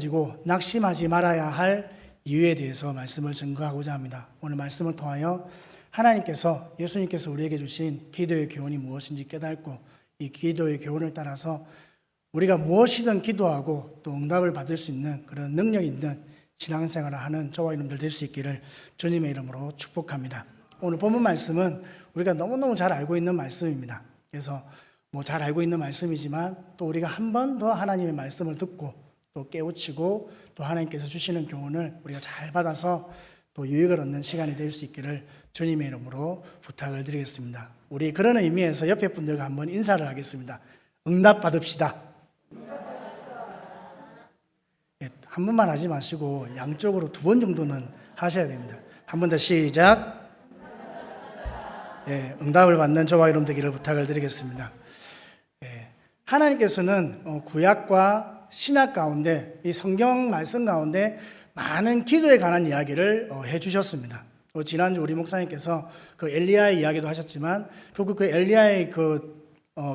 가지고 낙심하지 말아야 할 이유에 대해서 말씀을 증거하고자 합니다. 오늘 말씀을 통하여 하나님께서, 예수님께서 우리에게 주신 기도의 교훈이 무엇인지 깨닫고 이 기도의 교훈을 따라서 우리가 무엇이든 기도하고 또 응답을 받을 수 있는 그런 능력 있는 신앙생활을 하는 저와 여러분들 될 수 있기를 주님의 이름으로 축복합니다. 오늘 본문 말씀은 우리가 너무너무 잘 알고 있는 말씀입니다. 그래서 잘 알고 있는 말씀이지만 또 우리가 한 번 더 하나님의 말씀을 듣고 또 깨우치고 또 하나님께서 주시는 교훈을 우리가 잘 받아서 또 유익을 얻는 시간이 될 수 있기를 주님의 이름으로 부탁을 드리겠습니다. 우리 그런 의미에서 옆에 분들과 한번 인사를 하겠습니다. 응답 받읍시다. 한 번만 하지 마시고 양쪽으로 2번 정도는 하셔야 됩니다. 한 번 더 시작. 응답을 받는 저와 여러분 되기를 부탁을 드리겠습니다. 하나님께서는 구약과 신약 가운데 이 성경 말씀 가운데 많은 기도에 관한 이야기를 해주셨습니다. 지난주 우리 목사님께서 그 엘리야의 이야기도 하셨지만 결국 그 엘리야의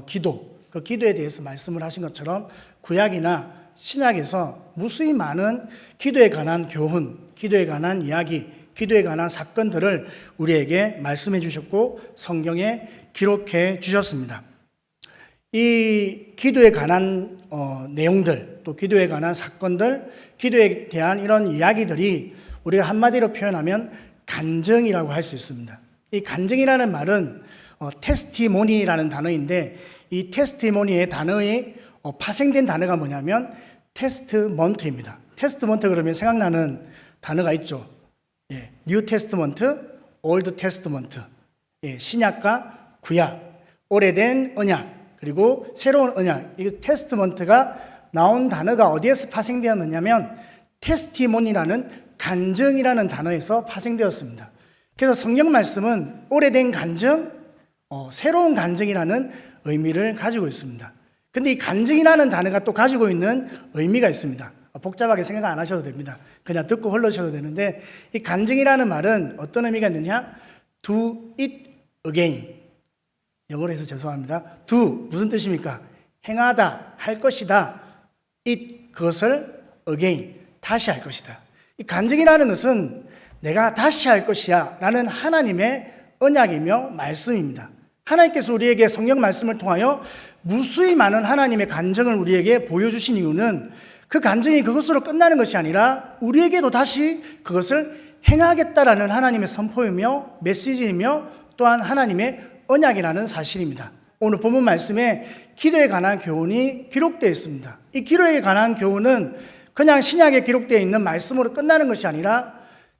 기도, 그 기도에 대해서 말씀을 하신 것처럼 구약이나 신약에서 무수히 많은 기도에 관한 교훈, 기도에 관한 이야기, 기도에 관한 사건들을 우리에게 말씀해 주셨고 성경에 기록해 주셨습니다. 이 기도에 관한 내용들, 또 기도에 관한 사건들, 기도에 대한 이런 이야기들이 우리가 한마디로 표현하면 간증이라고 할 수 있습니다. 이 간증이라는 말은 테스티모니라는 단어인데 이 테스티모니의 단어에 파생된 단어가 뭐냐면 테스트먼트입니다. 테스트먼트 그러면 생각나는 단어가 있죠. 뉴 테스트먼트, 올드 테스트먼트. 신약과 구약, 오래된 언약, 그리고 새로운 언약. 이 테스트먼트가 나온 단어가 어디에서 파생되었느냐면 테스티모니라는 간증이라는 단어에서 파생되었습니다. 그래서 성경 말씀은 오래된 간증, 새로운 간증이라는 의미를 가지고 있습니다. 근데 이 간증이라는 단어가 또 가지고 있는 의미가 있습니다. 복잡하게 생각 안 하셔도 됩니다. 그냥 듣고 흘러셔도 되는데 이 간증이라는 말은 어떤 의미가 있느냐? Do it again. 영어로 해서 죄송합니다. do 무슨 뜻입니까? 행하다, 할 것이다. it 그것을 again 다시 할 것이다. 이 간증이라는 것은 내가 다시 할 것이야 라는 하나님의 언약이며 말씀입니다. 하나님께서 우리에게 성경 말씀을 통하여 무수히 많은 하나님의 간증을 우리에게 보여주신 이유는 그 간증이 그것으로 끝나는 것이 아니라 우리에게도 다시 그것을 행하겠다라는 하나님의 선포이며 메시지이며 또한 하나님의 언약이라는 사실입니다. 오늘 본문 말씀에 기도에 관한 교훈이 기록되어 있습니다. 이 기도에 관한 교훈은 그냥 신약에 기록되어 있는 말씀으로 끝나는 것이 아니라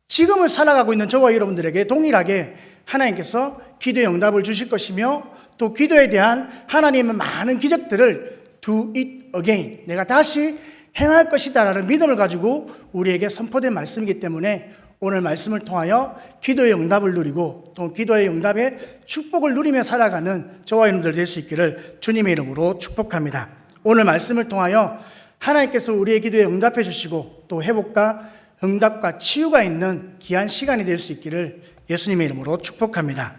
지금을 살아가고 있는 저와 여러분들에게 동일하게 하나님께서 기도의 응답을 주실 것이며 또 기도에 대한 하나님의 많은 기적들을 do it again, 내가 다시 행할 것이다 라는 믿음을 가지고 우리에게 선포된 말씀이기 때문에 오늘 말씀을 통하여 기도의 응답을 누리고 또 기도의 응답의 축복을 누리며 살아가는 저와 여러분들 될 수 있기를 주님의 이름으로 축복합니다. 오늘 말씀을 통하여 하나님께서 우리의 기도에 응답해 주시고 또 회복과 응답과 치유가 있는 귀한 시간이 될 수 있기를 예수님의 이름으로 축복합니다.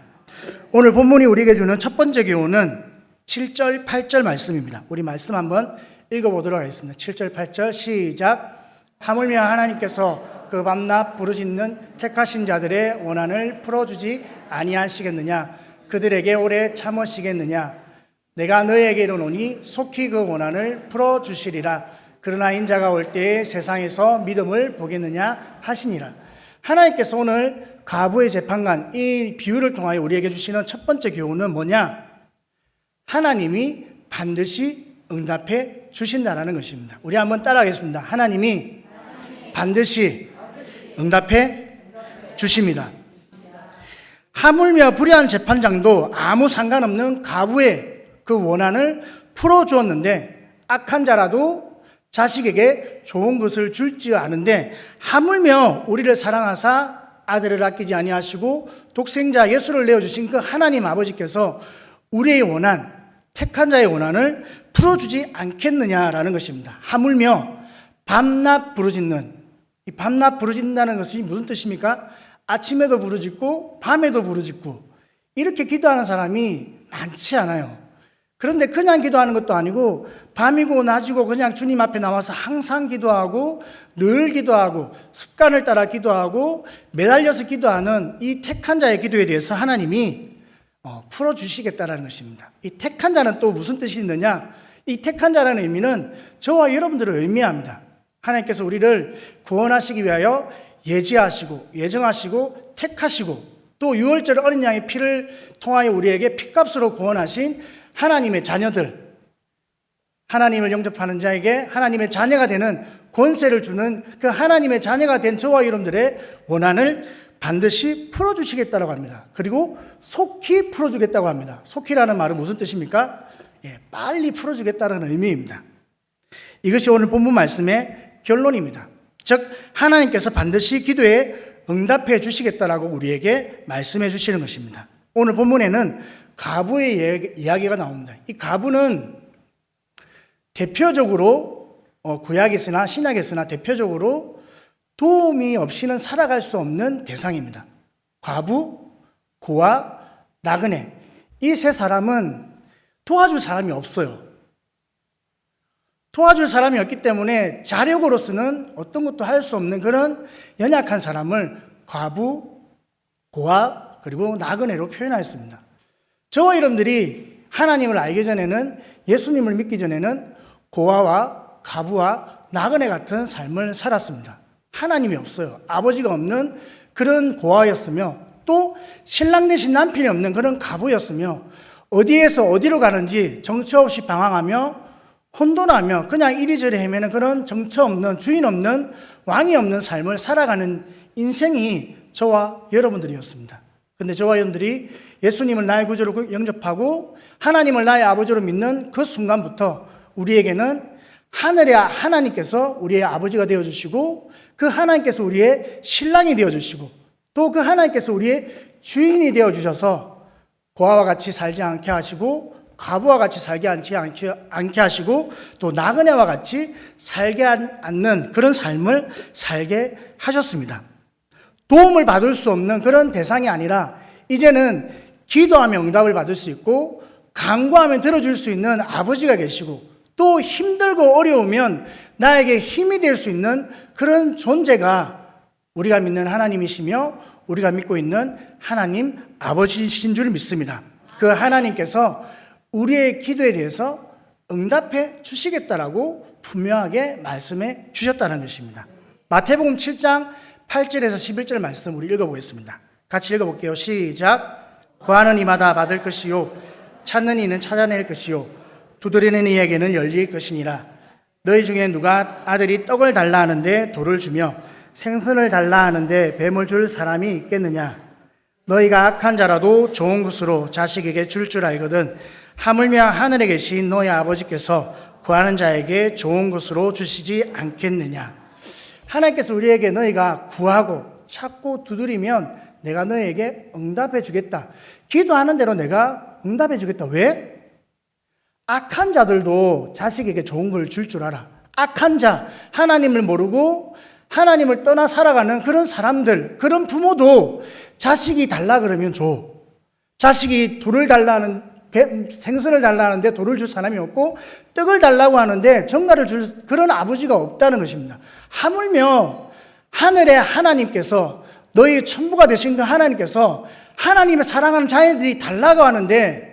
오늘 본문이 우리에게 주는 첫 번째 교훈은 7절, 8절 말씀입니다. 우리 말씀 한번 읽어보도록 하겠습니다. 7절, 8절 시작. 하물며 하나님께서 그 밤낮 부르짖는 택하신 자들의 원한을 풀어주지 아니하시겠느냐? 그들에게 오래 참으시겠느냐? 내가 너에게 이르노니 속히 그 원한을 풀어주시리라. 그러나 인자가 올 때에 세상에서 믿음을 보겠느냐 하시니라. 하나님께서 오늘 과부의 재판관 이 비유를 통하여 우리에게 주시는 첫 번째 교훈은 뭐냐? 하나님이 반드시 응답해 주신다라는 것입니다. 우리 한번 따라하겠습니다. 하나님이 반드시 응답해 주십니다. 하물며 불의한 재판장도 아무 상관없는 과부의 그 원한을 풀어주었는데 악한 자라도 자식에게 좋은 것을 줄지 아는데 하물며 우리를 사랑하사 아들을 아끼지 아니하시고 독생자 예수를 내어주신 그 하나님 아버지께서 우리의 원한, 택한 자의 원한을 풀어주지 않겠느냐라는 것입니다. 하물며 밤낮 부르짖는, 이 밤낮 부르짖는다는 것이 무슨 뜻입니까? 아침에도 부르짖고 밤에도 부르짖고 이렇게 기도하는 사람이 많지 않아요. 그런데 그냥 기도하는 것도 아니고 밤이고 낮이고 그냥 주님 앞에 나와서 항상 기도하고 늘 기도하고 습관을 따라 기도하고 매달려서 기도하는 이 택한 자의 기도에 대해서 하나님이 풀어주시겠다는 것입니다. 이 택한 자는 또 무슨 뜻이 있느냐? 이 택한 자라는 의미는 저와 여러분들을 의미합니다. 하나님께서 우리를 구원하시기 위하여 예지하시고 예정하시고 택하시고 또 유월절 어린 양의 피를 통하여 우리에게 피값으로 구원하신 하나님의 자녀들, 하나님을 영접하는 자에게 하나님의 자녀가 되는 권세를 주는 그 하나님의 자녀가 된 저와 여러분들의 원한을 반드시 풀어주시겠다고 합니다. 그리고 속히 풀어주겠다고 합니다. 속히라는 말은 무슨 뜻입니까? 빨리 풀어주겠다는 의미입니다. 이것이 오늘 본문 말씀의 결론입니다. 즉 하나님께서 반드시 기도에 응답해 주시겠다라고 우리에게 말씀해 주시는 것입니다. 오늘 본문에는 가부의 이야기가 나옵니다. 이 가부는 대표적으로 구약에서나 신약에서나 대표적으로 도움이 없이는 살아갈 수 없는 대상입니다. 과부, 고아, 나그네 이 세 사람은 도와줄 사람이 없어요. 도와줄 사람이 없기 때문에 자력으로서는 어떤 것도 할 수 없는 그런 연약한 사람을 과부, 고아, 그리고 나그네로 표현하였습니다. 저와 여러분들이 하나님을 알기 전에는, 예수님을 믿기 전에는 고아와 과부와 나그네 같은 삶을 살았습니다. 하나님이 없어요. 아버지가 없는 그런 고아였으며 또 신랑 되신 남편이 없는 그런 과부였으며 어디에서 어디로 가는지 정처 없이 방황하며 혼돈하며 그냥 이리저리 헤매는 그런 정처 없는, 주인 없는, 왕이 없는 삶을 살아가는 인생이 저와 여러분들이었습니다. 근데 저와 여러분들이 예수님을 나의 구주로 영접하고 하나님을 나의 아버지로 믿는 그 순간부터 우리에게는 하늘의 하나님께서 우리의 아버지가 되어주시고 그 하나님께서 우리의 신랑이 되어주시고 또 그 하나님께서 우리의 주인이 되어주셔서 고아와 같이 살지 않게 하시고 과부와 같이 살게 않게 하시고 또 나그네와 같이 살게 않는 그런 삶을 살게 하셨습니다. 도움을 받을 수 없는 그런 대상이 아니라 이제는 기도하면 응답을 받을 수 있고 간구하면 들어줄 수 있는 아버지가 계시고 또 힘들고 어려우면 나에게 힘이 될 수 있는 그런 존재가 우리가 믿는 하나님이시며 우리가 믿고 있는 하나님 아버지이신 줄 믿습니다. 그 하나님께서 우리의 기도에 대해서 응답해 주시겠다라고 분명하게 말씀해 주셨다는 것입니다. 마태복음 7장 8절에서 11절 말씀 우리 읽어보겠습니다. 같이 읽어볼게요. 시작. 구하는 이마다 받을 것이요 찾는 이는 찾아낼 것이요 두드리는 이에게는 열릴 것이니라. 너희 중에 누가 아들이 떡을 달라 하는데 돌을 주며 생선을 달라 하는데 뱀을 줄 사람이 있겠느냐. 너희가 악한 자라도 좋은 것으로 자식에게 줄 알거든 하물며 하늘에 계신 너희 아버지께서 구하는 자에게 좋은 것으로 주시지 않겠느냐. 하나님께서 우리에게 너희가 구하고 찾고 두드리면 내가 너희에게 응답해 주겠다. 기도하는 대로 내가 응답해 주겠다. 왜? 악한 자들도 자식에게 좋은 걸 줄 알아. 악한 자, 하나님을 모르고 하나님을 떠나 살아가는 그런 사람들, 그런 부모도 자식이 달라 그러면 줘. 자식이 돌을 달라는, 생선을 달라는데 돌을 줄 사람이 없고 떡을 달라고 하는데 정갈을 줄 그런 아버지가 없다는 것입니다. 하물며 하늘의 하나님께서 너희 천부가 되신 그 하나님께서 하나님의 사랑하는 자녀들이 달라고 하는데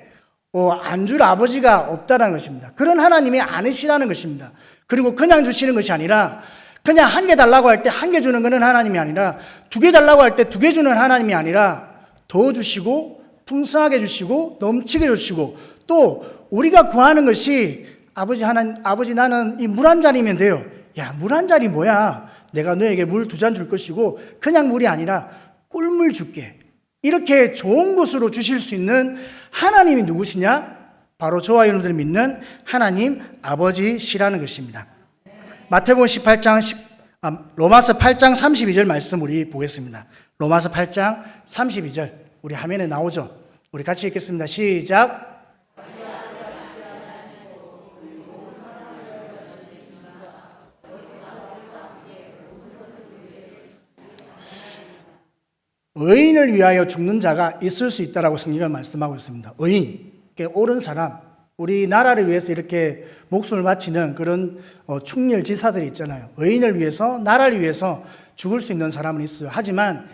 안 줄 아버지가 없다는 것입니다. 그런 하나님이 아니시라는 것입니다. 그리고 그냥 주시는 것이 아니라 그냥 한 개 달라고 할 때 한 개 주는 것은 하나님이 아니라 두 개 달라고 할 때 두 개 주는 하나님이 아니라 더 주시고 풍성하게 주시고 넘치게 주시고 또 우리가 구하는 것이 아버지 나는 이 물 한 잔이면 돼요. 야, 물 한 잔이 뭐야? 내가 너에게 물 2잔 줄 것이고 그냥 물이 아니라 꿀물 줄게. 이렇게 좋은 것으로 주실 수 있는 하나님이 누구시냐? 바로 저와 여러분들이 믿는 하나님 아버지시라는 것입니다. 마태복음 18장, 로마서 8장 32절 말씀 우리 보겠습니다. 로마서 8장 32절 우리 화면에 나오죠? 우리 같이 읽겠습니다. 시작. 의인을 위하여 죽는 자가 있을 수 있다라고 성경은 말씀하고 있습니다. 의인, 옳은 사람, 우리 나라를 위해서 이렇게 목숨을 바치는 그런 충렬지사들이 있잖아요. 의인을 위해서, 나라를 위해서 죽을 수 있는 사람은 있어요. 하지만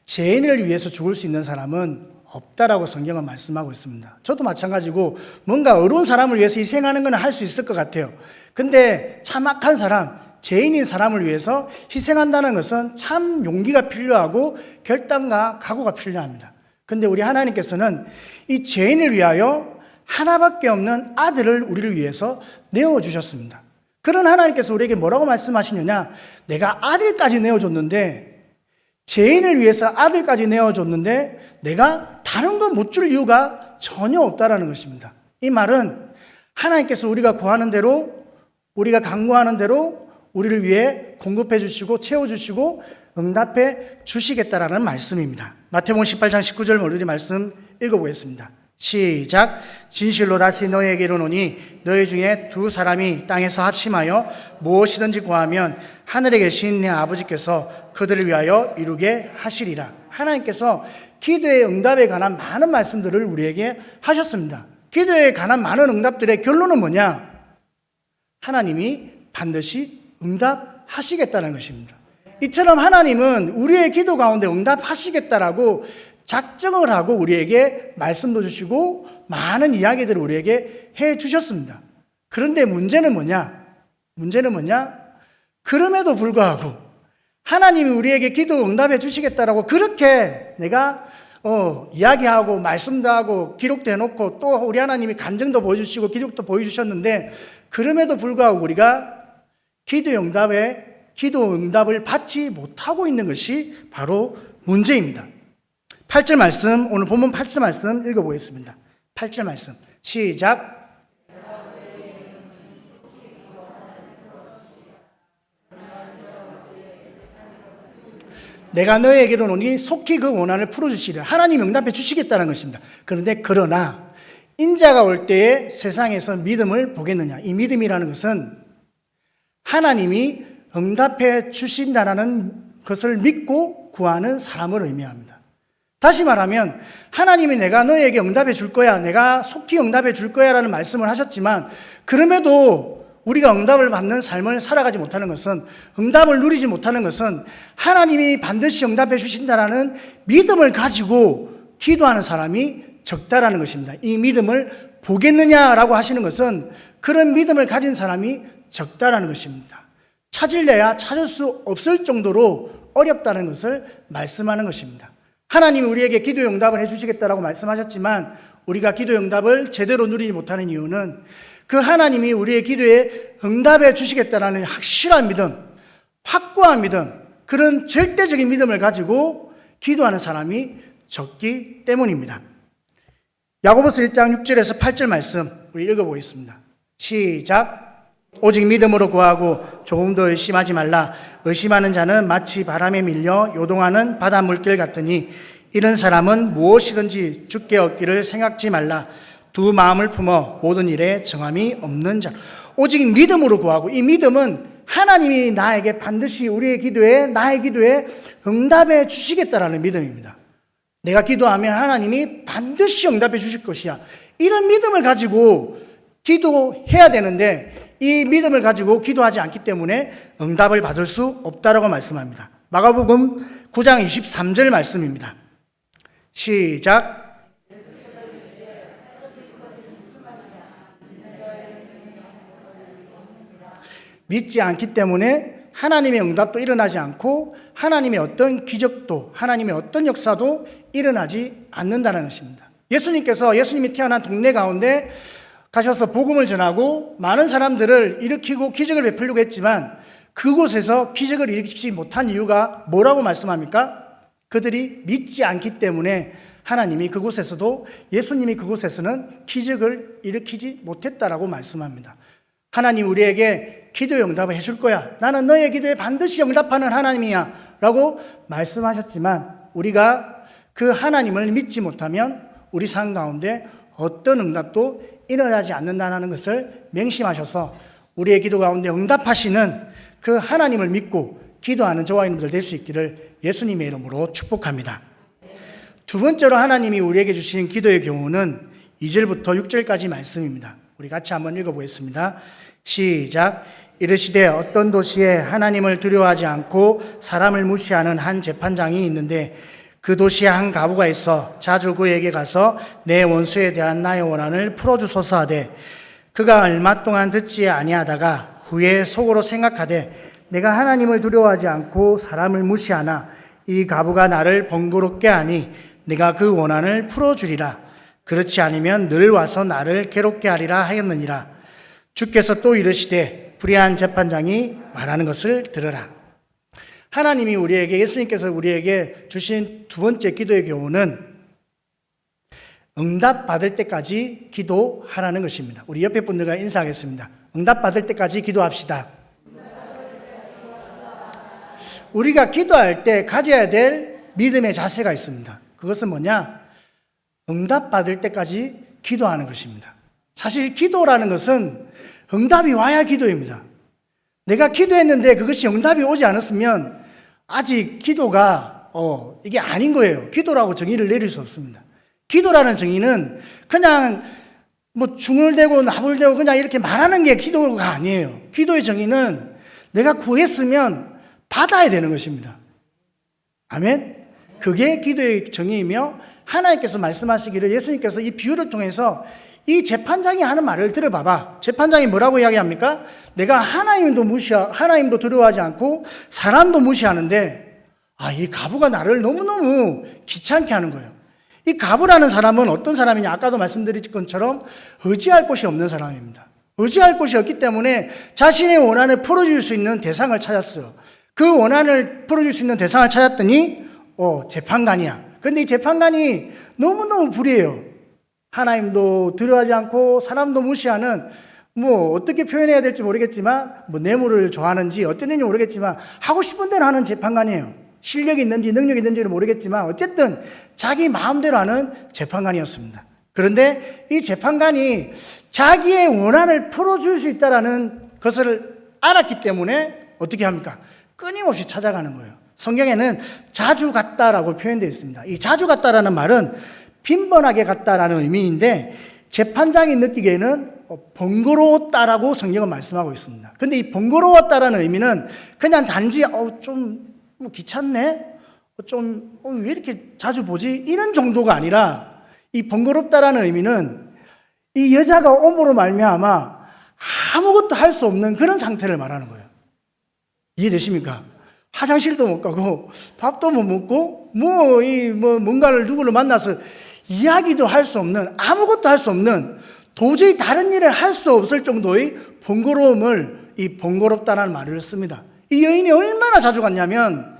죄인을 위해서 죽을 수 있는 사람은 없다라고 성경은 말씀하고 있습니다. 저도 마찬가지고 뭔가 어려운 사람을 위해서 희생하는 건 할 수 있을 것 같아요. 근데 참 악한 사람, 죄인인 사람을 위해서 희생한다는 것은 참 용기가 필요하고 결단과 각오가 필요합니다. 근데 우리 하나님께서는 이 죄인을 위하여 하나밖에 없는 아들을 우리를 위해서 내어주셨습니다. 그런 하나님께서 우리에게 뭐라고 말씀하시느냐? 내가 아들까지 내어줬는데, 죄인을 위해서 아들까지 내어줬는데 내가 다른 건 못 줄 이유가 전혀 없다라는 것입니다. 이 말은 하나님께서 우리가 구하는 대로, 우리가 간구하는 대로 우리를 위해 공급해 주시고 채워주시고 응답해 주시겠다라는 말씀입니다. 마태복음 18장 19절 모두리 말씀 읽어보겠습니다. 시작. 진실로 다시 너희에게 이르노니 너희 중에 두 사람이 땅에서 합심하여 무엇이든지 구하면 하늘에 계신 내 아버지께서 그들을 위하여 이루게 하시리라. 하나님께서 기도의 응답에 관한 많은 말씀들을 우리에게 하셨습니다. 기도에 관한 많은 응답들의 결론은 뭐냐? 하나님이 반드시 응답하시겠다는 것입니다. 이처럼 하나님은 우리의 기도 가운데 응답하시겠다라고 작정을 하고 우리에게 말씀도 주시고 많은 이야기들을 우리에게 해 주셨습니다. 그런데 문제는 뭐냐? 그럼에도 불구하고 하나님이 우리에게 기도 응답해 주시겠다라고 그렇게 내가 이야기하고 말씀도 하고 기록도 해놓고 또 우리 하나님이 간증도 보여주시고 기록도 보여주셨는데 그럼에도 불구하고 우리가 기도 응답을 받지 못하고 있는 것이 바로 문제입니다. 8절 말씀, 오늘 본문 8절 말씀 읽어보겠습니다. 8절 말씀 시작. 내가 너희에게 이르노니 속히 그 원한을 풀어주시리라. 하나님이 응답해 주시겠다는 것입니다. 그러나 인자가 올 때에 세상에서 믿음을 보겠느냐. 이 믿음이라는 것은 하나님이 응답해 주신다는 것을 믿고 구하는 사람을 의미합니다. 다시 말하면 하나님이 내가 너희에게 응답해 줄 거야, 내가 속히 응답해 줄 거야 라는 말씀을 하셨지만 그럼에도 우리가 응답을 받는 삶을 살아가지 못하는 것은, 응답을 누리지 못하는 것은 하나님이 반드시 응답해 주신다라는 믿음을 가지고 기도하는 사람이 적다라는 것입니다. 이 믿음을 보겠느냐라고 하시는 것은 그런 믿음을 가진 사람이 적다라는 것입니다. 찾으려야 찾을 수 없을 정도로 어렵다는 것을 말씀하는 것입니다. 하나님이 우리에게 기도의 응답을 해주시겠다라고 말씀하셨지만 우리가 기도의 응답을 제대로 누리지 못하는 이유는 그 하나님이 우리의 기도에 응답해 주시겠다라는 확실한 믿음, 확고한 믿음, 그런 절대적인 믿음을 가지고 기도하는 사람이 적기 때문입니다. 야고보서 1장 6절에서 8절 말씀 우리 읽어보겠습니다. 시작. 오직 믿음으로 구하고 조금도 의심하지 말라. 의심하는 자는 마치 바람에 밀려 요동하는 바다 물길 같으니 이런 사람은 무엇이든지 주께 얻기를 생각지 말라. 두 마음을 품어 모든 일에 정함이 없는 자. 오직 믿음으로 구하고, 이 믿음은 하나님이 나에게 반드시 우리의 기도에, 나의 기도에 응답해 주시겠다라는 믿음입니다. 내가 기도하면 하나님이 반드시 응답해 주실 것이야. 이런 믿음을 가지고 기도해야 되는데 이 믿음을 가지고 기도하지 않기 때문에 응답을 받을 수 없다라고 말씀합니다. 마가복음 9장 23절 말씀입니다. 시작. 믿지 않기 때문에 하나님의 응답도 일어나지 않고 하나님의 어떤 기적도, 하나님의 어떤 역사도 일어나지 않는다는 것입니다. 예수님이 태어난 동네 가운데 가셔서 복음을 전하고 많은 사람들을 일으키고 기적을 베풀려고 했지만 그곳에서 기적을 일으키지 못한 이유가 뭐라고 말씀합니까? 그들이 믿지 않기 때문에 하나님이 그곳에서도, 예수님이 그곳에서는 기적을 일으키지 못했다라고 말씀합니다. 하나님 우리에게 기도의 응답을 해줄 거야. 나는 너의 기도에 반드시 응답하는 하나님이야 라고 말씀하셨지만 우리가 그 하나님을 믿지 못하면 우리 삶 가운데 어떤 응답도 일어나지 않는다는 것을 명심하셔서 우리의 기도 가운데 응답하시는 그 하나님을 믿고 기도하는 저와 여러분들 될 수 있기를 예수님의 이름으로 축복합니다. 두 번째로 하나님이 우리에게 주신 기도의 경우는 2절부터 6절까지 말씀입니다. 우리 같이 한번 읽어보겠습니다. 시작. 이르시되 어떤 도시에 하나님을 두려워하지 않고 사람을 무시하는 한 재판장이 있는데 그 도시에 한 과부가 있어 자주 그에게 가서 내 원수에 대한 나의 원한을 풀어주소서 하되 그가 얼마 동안 듣지 아니하다가 후에 속으로 생각하되 내가 하나님을 두려워하지 않고 사람을 무시하나 이 과부가 나를 번거롭게 하니 내가 그 원한을 풀어주리라. 그렇지 않으면 늘 와서 나를 괴롭게 하리라 하였느니라. 주께서 또 이르시되 불의한 재판장이 말하는 것을 들으라. 하나님이 우리에게, 예수님께서 우리에게 주신 두 번째 기도의 교훈은 응답받을 때까지 기도하라는 것입니다. 우리 옆에 분들과 인사하겠습니다. 응답받을 때까지 기도합시다. 우리가 기도할 때 가져야 될 믿음의 자세가 있습니다. 그것은 뭐냐? 응답받을 때까지 기도하는 것입니다. 사실 기도라는 것은 응답이 와야 기도입니다. 내가 기도했는데 그것이 응답이 오지 않았으면 아직 기도가 이게 아닌 거예요. 기도라고 정의를 내릴 수 없습니다. 기도라는 정의는 그냥 뭐 중얼대고 나불대고 그냥 이렇게 말하는 게 기도가 아니에요. 기도의 정의는 내가 구했으면 받아야 되는 것입니다. 아멘? 그게 기도의 정의이며 하나님께서 말씀하시기를 예수님께서 이 비유를 통해서 이 재판장이 하는 말을 들어봐봐. 재판장이 뭐라고 이야기합니까? 내가 하나님도 두려워하지 않고 사람도 무시하는데 이 과부가 나를 너무너무 귀찮게 하는 거예요. 이 과부라는 사람은 어떤 사람이냐? 아까도 말씀드린 것처럼 의지할 곳이 없는 사람입니다. 의지할 곳이 없기 때문에 자신의 원한을 풀어줄 수 있는 대상을 찾았어요. 그 원한을 풀어줄 수 있는 대상을 찾았더니 재판관이야. 근데 이 재판관이 너무너무 불의해요. 하나님도 두려워하지 않고 사람도 무시하는 어떻게 표현해야 될지 모르겠지만 뇌물을 좋아하는지 어땠는지 모르겠지만 하고 싶은 대로 하는 재판관이에요. 실력이 있는지 능력이 있는지는 모르겠지만 어쨌든 자기 마음대로 하는 재판관이었습니다. 그런데 이 재판관이 자기의 원한을 풀어줄 수 있다는 것을 알았기 때문에 어떻게 합니까? 끊임없이 찾아가는 거예요. 성경에는 자주 갔다라고 표현되어 있습니다. 이 자주 갔다라는 말은 빈번하게 갔다라는 의미인데 재판장이 느끼기에는 번거로웠다라고 성경은 말씀하고 있습니다. 그런데 이 번거로웠다라는 의미는 그냥 단지 좀 귀찮네? 왜 이렇게 자주 보지? 이런 정도가 아니라 이 번거롭다라는 의미는 이 여자가 옴으로 말미암아 아무것도 할 수 없는 그런 상태를 말하는 거예요. 이해되십니까? 화장실도 못 가고 밥도 못 먹고 뭔가를 누구를 만나서 이야기도 할 수 없는, 아무것도 할 수 없는, 도저히 다른 일을 할 수 없을 정도의 번거로움을 이 번거롭다는 말을 씁니다. 이 여인이 얼마나 자주 갔냐면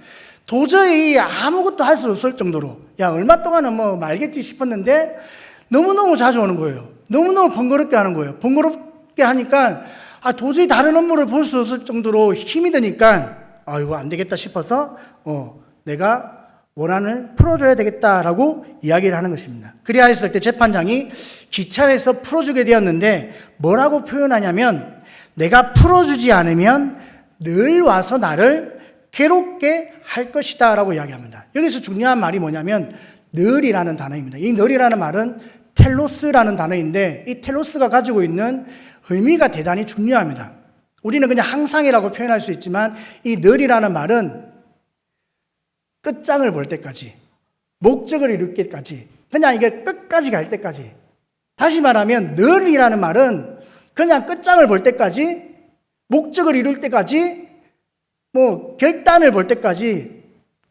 도저히 아무것도 할 수 없을 정도로 얼마 동안은 말겠지 싶었는데 너무너무 자주 오는 거예요. 너무너무 번거롭게 하는 거예요. 번거롭게 하니까 도저히 다른 업무를 볼 수 없을 정도로 힘이 드니까 이거 안 되겠다 싶어서 내가 원한을 풀어줘야 되겠다라고 이야기를 하는 것입니다. 그리하 했을 때 재판장이 귀찮아서 풀어주게 되었는데 뭐라고 표현하냐면 내가 풀어주지 않으면 늘 와서 나를 괴롭게 할 것이다 라고 이야기합니다. 여기서 중요한 말이 뭐냐면 늘이라는 단어입니다. 이 늘이라는 말은 텔로스라는 단어인데 이 텔로스가 가지고 있는 의미가 대단히 중요합니다. 우리는 그냥 항상이라고 표현할 수 있지만 이 늘이라는 말은 끝장을 볼 때까지, 목적을 이룰 때까지, 그냥 이게 끝까지 갈 때까지. 다시 말하면 늘이라는 말은 그냥 끝장을 볼 때까지, 목적을 이룰 때까지, 결단을 볼 때까지,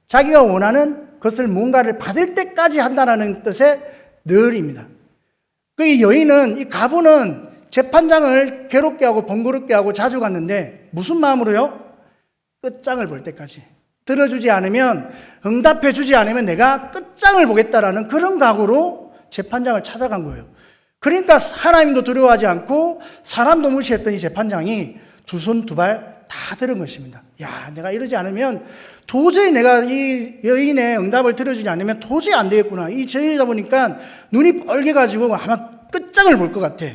자기가 원하는 것을 뭔가를 받을 때까지 한다는 뜻의 늘입니다. 이 여인은, 이 과부는 재판장을 괴롭게 하고 번거롭게 하고 자주 갔는데 무슨 마음으로요? 끝장을 볼 때까지. 들어주지 않으면, 응답해 주지 않으면 내가 끝장을 보겠다라는 그런 각오로 재판장을 찾아간 거예요. 그러니까 하나님도 두려워하지 않고 사람도 무시했던 이 재판장이 두 손 두 발 다 들은 것입니다. 내가 이러지 않으면 도저히 내가 이 여인의 응답을 들어주지 않으면 도저히 안 되겠구나. 이 여자 보니까 눈이 뻘개가지고 아마 끝장을 볼 것 같아.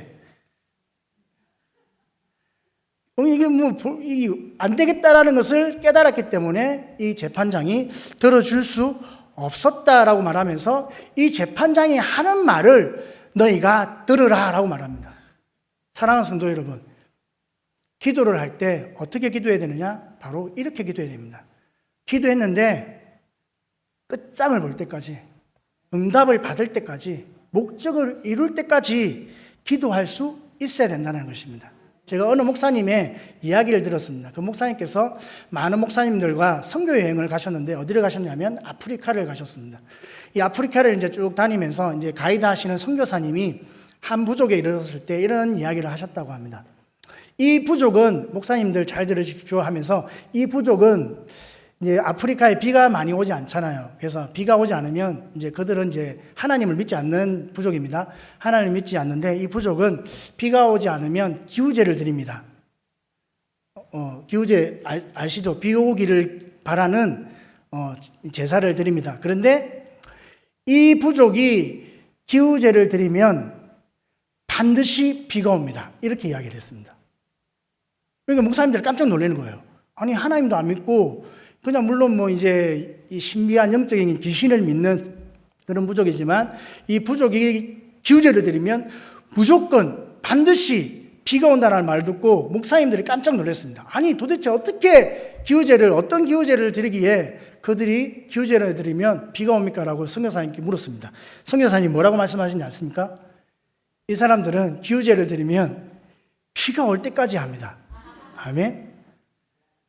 이게 안 되겠다라는 것을 깨달았기 때문에 이 재판장이 들어줄 수 없었다라고 말하면서 이 재판장이 하는 말을 너희가 들으라 라고 말합니다. 사랑하는 성도 여러분, 기도를 할 때 어떻게 기도해야 되느냐? 바로 이렇게 기도해야 됩니다. 기도했는데 끝장을 볼 때까지, 응답을 받을 때까지, 목적을 이룰 때까지 기도할 수 있어야 된다는 것입니다. 제가 어느 목사님의 이야기를 들었습니다. 그 목사님께서 많은 목사님들과 선교 여행을 가셨는데 어디를 가셨냐면 아프리카를 가셨습니다. 이 아프리카를 이제 쭉 다니면서 이제 가이드 하시는 선교사님이 한 부족에 이르렀을 때 이런 이야기를 하셨다고 합니다. 이 부족은, 목사님들 잘 들으십시오 하면서, 이 부족은 이제 아프리카에 비가 많이 오지 않잖아요. 그래서 비가 오지 않으면 이제 그들은 이제 하나님을 믿지 않는 부족입니다. 하나님을 믿지 않는데 이 부족은 비가 오지 않으면 기우제를 드립니다. 기우제 아시죠? 비 오기를 바라는 제사를 드립니다. 그런데 이 부족이 기우제를 드리면 반드시 비가 옵니다. 이렇게 이야기를 했습니다. 그러니까 목사님들 깜짝 놀라는 거예요. 아니, 하나님도 안 믿고 그냥 물론 뭐 이제 이 신비한 영적인 귀신을 믿는 그런 부족이지만 이 부족이 기우제를 드리면 무조건 반드시 비가 온다는 말 듣고 목사님들이 깜짝 놀랐습니다. 아니, 도대체 어떻게 어떤 기우제를 드리기에 그들이 기우제를 드리면 비가 옵니까? 라고 선교사님께 물었습니다. 선교사님 뭐라고 말씀하시지 않습니까? 이 사람들은 기우제를 드리면 비가 올 때까지 합니다. 아멘.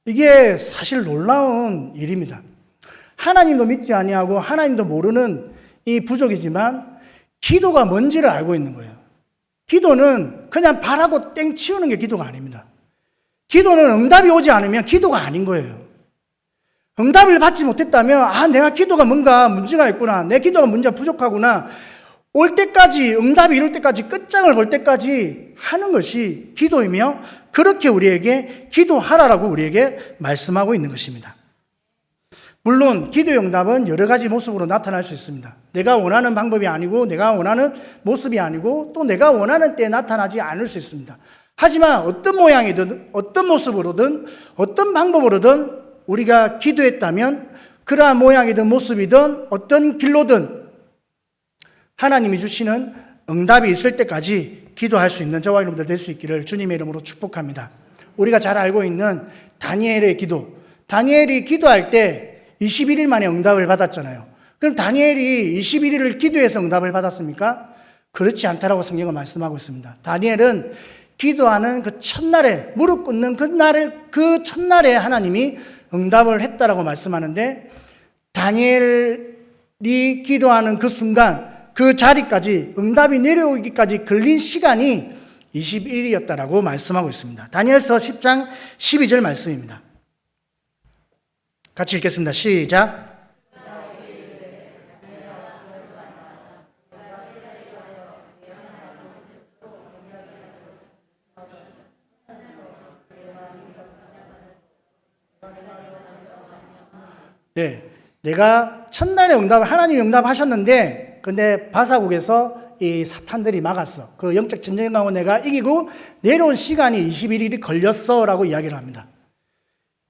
이게 사실 놀라운 일입니다. 하나님도 믿지 아니하고 하나님도 모르는 이 부족이지만 기도가 뭔지를 알고 있는 거예요. 기도는 그냥 바라고 땡 치우는 게 기도가 아닙니다. 기도는 응답이 오지 않으면 기도가 아닌 거예요. 응답을 받지 못했다면 내가 기도가 뭔가 문제가 있구나, 내 기도가 문제가 부족하구나, 올 때까지, 응답이 이룰 때까지, 끝장을 볼 때까지 하는 것이 기도이며, 그렇게 우리에게 기도하라라고 우리에게 말씀하고 있는 것입니다. 물론 기도의 응답은 여러 가지 모습으로 나타날 수 있습니다. 내가 원하는 방법이 아니고, 내가 원하는 모습이 아니고, 또 내가 원하는 때에 나타나지 않을 수 있습니다. 하지만 어떤 모양이든, 어떤 모습으로든, 어떤 방법으로든 우리가 기도했다면 그러한 모양이든 모습이든 어떤 길로든 하나님이 주시는 응답이 있을 때까지 기도할 수 있는 저와 여러분들 될 수 있기를 주님의 이름으로 축복합니다. 우리가 잘 알고 있는 다니엘의 기도. 다니엘이 기도할 때 21일 만에 응답을 받았잖아요. 그럼 다니엘이 21일을 기도해서 응답을 받았습니까? 그렇지 않다라고 성경은 말씀하고 있습니다. 다니엘은 기도하는 그 첫날에, 무릎 꿇는 그 첫날에 하나님이 응답을 했다라고 말씀하는데, 다니엘이 기도하는 그 순간, 그 자리까지, 응답이 내려오기까지 걸린 시간이 21일이었다라고 말씀하고 있습니다. 다니엘서 10장 12절 말씀입니다. 같이 읽겠습니다. 시작. 네, 내가 첫날에 하나님이 응답하셨는데, 근데 바사국에서 이 사탄들이 막았어. 그 영적 전쟁 가운데 내가 이기고 내려온 시간이 21일이 걸렸어 라고 이야기를 합니다.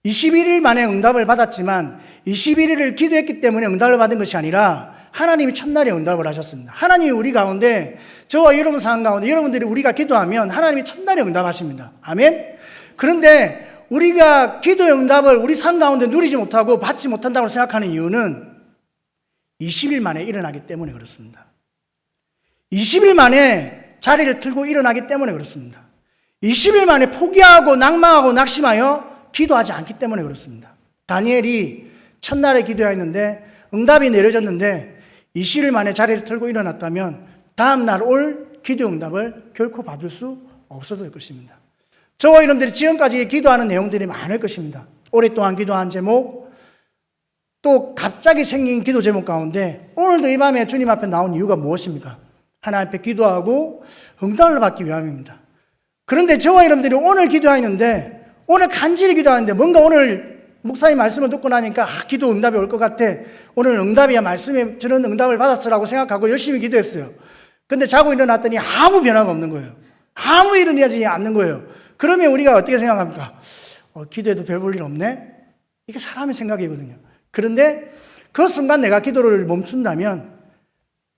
21일 만에 응답을 받았지만 21일을 기도했기 때문에 응답을 받은 것이 아니라 하나님이 첫날에 응답을 하셨습니다. 하나님이 우리 가운데, 저와 여러분 상황 가운데 여러분들이 우리가 기도하면 하나님이 첫날에 응답하십니다. 아멘. 그런데 우리가 기도의 응답을 우리 삶 가운데 누리지 못하고 받지 못한다고 생각하는 이유는 20일 만에 일어나기 때문에 그렇습니다. 20일 만에 자리를 틀고 일어나기 때문에 그렇습니다. 20일 만에 포기하고 낙망하고 낙심하여 기도하지 않기 때문에 그렇습니다. 다니엘이 첫날에 기도했는데 응답이 내려졌는데 20일 만에 자리를 틀고 일어났다면 다음날 올 기도 응답을 결코 받을 수 없었을 것입니다. 저와 여러분들이 지금까지 기도하는 내용들이 많을 것입니다. 오랫동안 기도한 제목, 또 갑자기 생긴 기도 제목 가운데 오늘도 이 밤에 주님 앞에 나온 이유가 무엇입니까? 하나님 앞에 기도하고 응답을 받기 위함입니다. 그런데 저와 여러분들이 오늘 기도하는데, 오늘 간절히 기도하는데, 뭔가 오늘 목사님 말씀을 듣고 나니까 기도 응답이 올 것 같아, 오늘 응답이야, 말씀에 저는 응답을 받았으라고 생각하고 열심히 기도했어요. 근데 자고 일어났더니 아무 변화가 없는 거예요. 아무 일은 일어나지 않는 거예요. 그러면 우리가 어떻게 생각합니까? 기도해도 별 볼 일 없네? 이게 사람의 생각이거든요. 그런데 그 순간 내가 기도를 멈춘다면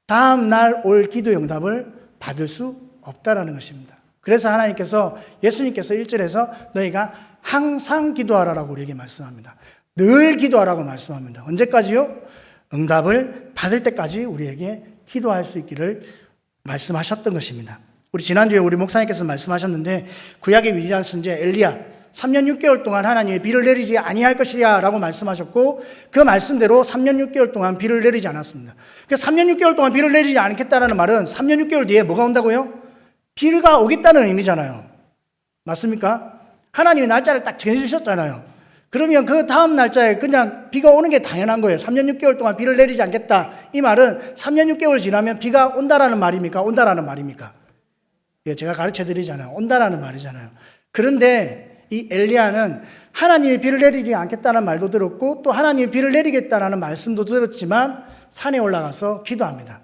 다음 날 올 기도 응답을 받을 수 없다라는 것입니다. 그래서 하나님께서 예수님께서 1절에서 너희가 항상 기도하라라고 우리에게 말씀합니다. 늘 기도하라고 말씀합니다. 언제까지요? 응답을 받을 때까지 우리에게 기도할 수 있기를 말씀하셨던 것입니다. 우리 지난주에 우리 목사님께서 말씀하셨는데 구약의 위대한 선지자 엘리야 3년 6개월 동안 하나님이 비를 내리지 아니할 것이야 라고 말씀하셨고 그 말씀대로 3년 6개월 동안 비를 내리지 않았습니다. 그 3년 6개월 동안 비를 내리지 않겠다는 말은 3년 6개월 뒤에 뭐가 온다고요? 비가 오겠다는 의미잖아요. 맞습니까? 하나님이 날짜를 딱 정해주셨잖아요. 그러면 그 다음 날짜에 그냥 비가 오는 게 당연한 거예요. 3년 6개월 동안 비를 내리지 않겠다. 이 말은 3년 6개월 지나면 비가 온다라는 말입니까? 온다라는 말입니까? 제가 가르쳐 드리잖아요. 온다라는 말이잖아요. 그런데 이 엘리야는 하나님이 비를 내리지 않겠다는 말도 들었고 또 하나님이 비를 내리겠다라는 말씀도 들었지만 산에 올라가서 기도합니다.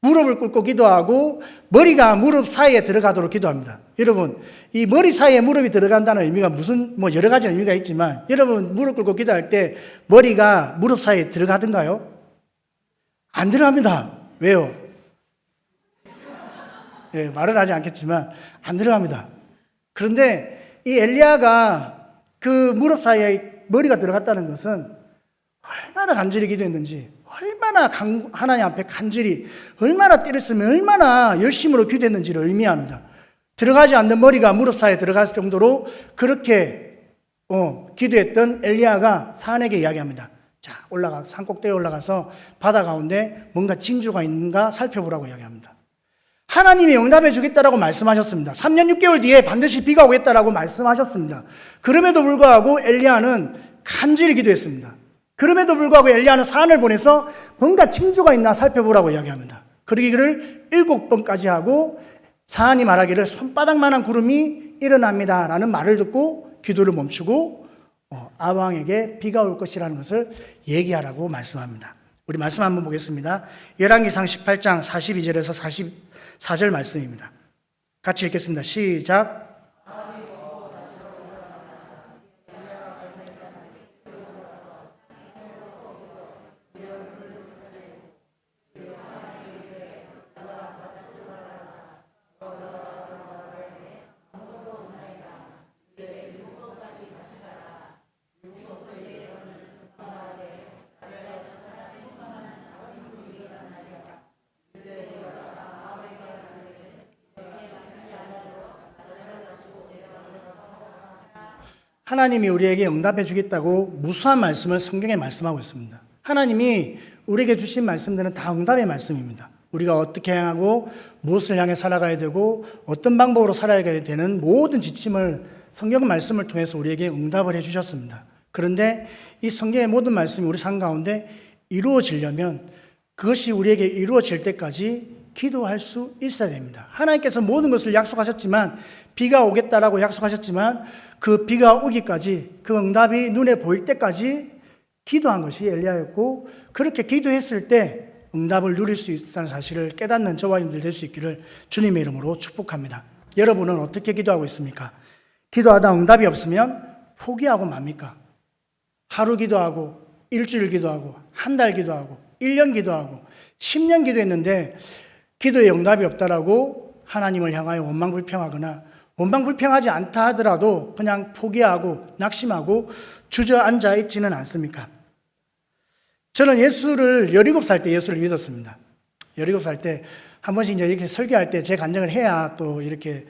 무릎을 꿇고 기도하고 머리가 무릎 사이에 들어가도록 기도합니다. 여러분, 이 머리 사이에 무릎이 들어간다는 의미가 여러 가지 의미가 있지만 여러분 무릎 꿇고 기도할 때 머리가 무릎 사이에 들어가던가요? 안 들어갑니다. 왜요? 말을 하지 않겠지만 안 들어갑니다. 그런데 이 엘리야가 그 무릎 사이에 머리가 들어갔다는 것은 얼마나 간절히 기도했는지, 얼마나 하나님 앞에 간절히, 얼마나 때를 쓰며 얼마나 열심으로 기도했는지를 의미합니다. 들어가지 않는 머리가 무릎 사이에 들어갈 정도로 그렇게 기도했던 엘리야가 산에게 이야기합니다. 자, 산 꼭대기에 올라가서 바다 가운데 뭔가 징조가 있는가 살펴보라고 이야기합니다. 하나님이 응답해 주겠다라고 말씀하셨습니다. 3년 6개월 뒤에 반드시 비가 오겠다라고 말씀하셨습니다. 그럼에도 불구하고 엘리야는 간절히 기도했습니다. 그럼에도 불구하고 엘리야는 사안을 보내서 뭔가 징조가 있나 살펴보라고 이야기합니다. 그러기를 7번까지 하고 사안이 말하기를 손바닥만한 구름이 일어납니다 라는 말을 듣고 기도를 멈추고 아왕에게 비가 올 것이라는 것을 얘기하라고 말씀합니다. 우리 말씀 한번 보겠습니다. 열왕기상 18장 42절에서 44절 말씀입니다. 같이 읽겠습니다. 시작. 하나님이 우리에게 응답해 주겠다고 무수한 말씀을 성경에 말씀하고 있습니다. 하나님이 우리에게 주신 말씀들은 다 응답의 말씀입니다. 우리가 어떻게 행하고 무엇을 향해 살아가야 되고 어떤 방법으로 살아야 되는 모든 지침을 성경 말씀을 통해서 우리에게 응답을 해 주셨습니다. 그런데 이 성경의 모든 말씀이 우리 삶 가운데 이루어지려면 그것이 우리에게 이루어질 때까지 기도할 수 있어야 됩니다. 하나님께서 모든 것을 약속하셨지만 비가 오겠다라고 약속하셨지만 그 비가 오기까지 그 응답이 눈에 보일 때까지 기도한 것이 엘리야였고 그렇게 기도했을 때 응답을 누릴 수 있다는 사실을 깨닫는 저와 여러분들 될 수 있기를 주님의 이름으로 축복합니다. 여러분은 어떻게 기도하고 있습니까? 기도하다 응답이 없으면 포기하고 맙니까? 하루 기도하고 일주일 기도하고 한 달 기도하고 1년 기도하고 10년 기도했는데 기도에 응답이 없다라고 하나님을 향하여 원망불평하거나 원망불평하지 않다 하더라도 그냥 포기하고 낙심하고 주저앉아 있지는 않습니까? 저는 예수를 17살 때 예수를 믿었습니다. 17살 때 한 번씩 이제 이렇게 설교할 때 제 간증을 해야 또 이렇게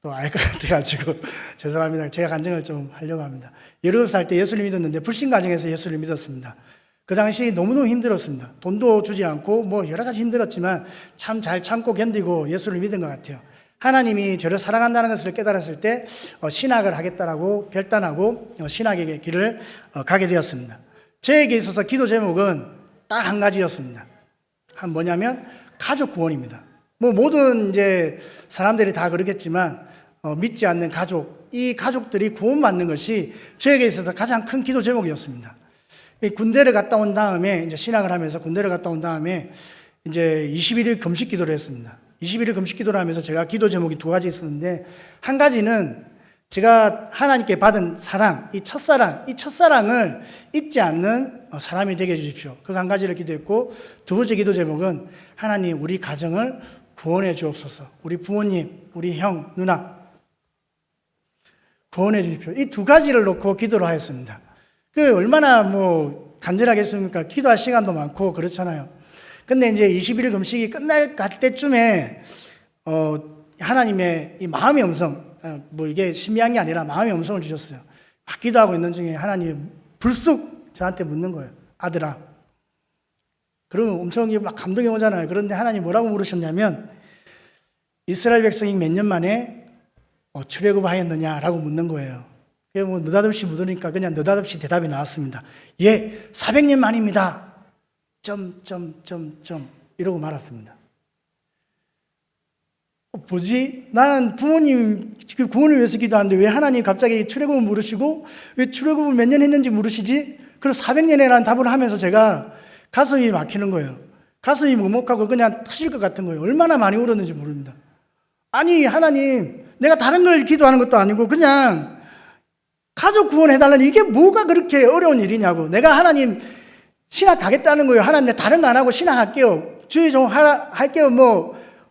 또 알 것 같아가지고 죄송합니다. 제가 간증을 좀 하려고 합니다. 17살 때 예수를 믿었는데 불신 가정에서 예수를 믿었습니다. 그 당시 너무너무 힘들었습니다. 돈도 주지 않고 뭐 여러 가지 힘들었지만 참 잘 참고 견디고 예수를 믿은 것 같아요. 하나님이 저를 사랑한다는 것을 깨달았을 때 신학을 하겠다라고 결단하고 신학의 길을 가게 되었습니다. 저에게 있어서 기도 제목은 딱 한 가지였습니다. 뭐냐면 가족 구원입니다. 뭐 모든 이제 사람들이 다 그러겠지만 믿지 않는 가족, 이 가족들이 구원받는 것이 저에게 있어서 가장 큰 기도 제목이었습니다. 군대를 갔다 온 다음에 이제 신학을 하면서 군대를 갔다 온 다음에 이제 21일 금식 기도를 했습니다. 21일 금식 기도를 하면서 제가 기도 제목이 두 가지 있었는데 한 가지는 제가 하나님께 받은 사랑, 이 첫사랑을 잊지 않는 사람이 되게 해주십시오. 그 한 가지를 기도했고 두 번째 기도 제목은 하나님 우리 가정을 구원해 주옵소서. 우리 부모님, 우리 형, 누나 구원해 주십시오. 이 두 가지를 놓고 기도를 하였습니다. 그 얼마나 간절하겠습니까? 기도할 시간도 많고 그렇잖아요. 근데 이제 20일 금식이 끝날 때쯤에 하나님의 이 마음의 음성, 이게 신비한 게 아니라 마음의 음성을 주셨어요. 막 기도하고 있는 중에 하나님이 불쑥 저한테 묻는 거예요. 아들아. 그러면 엄청 막 감동이 오잖아요. 그런데 하나님 뭐라고 물으셨냐면 이스라엘 백성이 몇 년 만에 출애굽하였느냐라고 묻는 거예요. 느닷없이 묻으니까 그냥 느닷없이 대답이 나왔습니다. 예, 400년 만입니다. 이러고 말았습니다. 뭐지? 나는 부모님 그 구원을 위해서 기도하는데 왜 하나님 갑자기 출애굽을 물으시고 왜 출애굽을 몇 년 했는지 물으시지? 그래서 400년이라는 답을 하면서 제가 가슴이 막히는 거예요. 가슴이 먹먹하고 그냥 터질 것 같은 거예요. 얼마나 많이 울었는지 모릅니다. 아니 하나님, 내가 다른 걸 기도하는 것도 아니고 그냥 가족 구원해달라니 이게 뭐가 그렇게 어려운 일이냐고. 내가 하나님 신학 가겠다는 거예요. 하나님 내가 다른 거 안 하고 신학 할게요. 주의 좀 할게요.